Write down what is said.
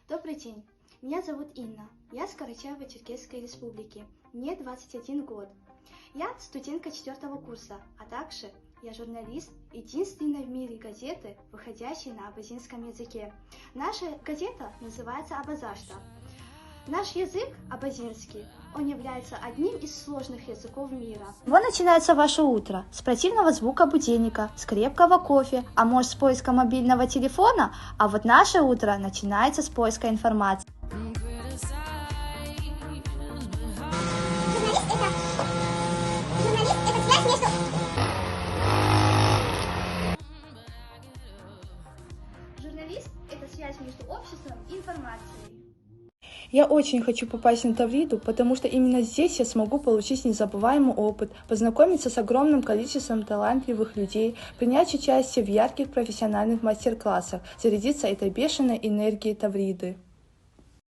Добрый день, меня зовут Инна, я с Карачаево-Черкесской республики, мне 21 год. Я студентка 4-го курса, а также я журналист единственной в мире газеты, выходящей на абазинском языке. Наша газета называется Абазашта. Наш язык, абазинский, он является одним из сложных языков мира. Вот начинается ваше утро с противного звука будильника, с крепкого кофе, а может с поиска мобильного телефона, а вот наше утро начинается с поиска информации. Журналист – это связь между обществом и информацией. Я очень хочу попасть на Тавриду, потому что именно здесь я смогу получить незабываемый опыт, познакомиться с огромным количеством талантливых людей, принять участие в ярких профессиональных мастер-классах, зарядиться этой бешеной энергией Тавриды.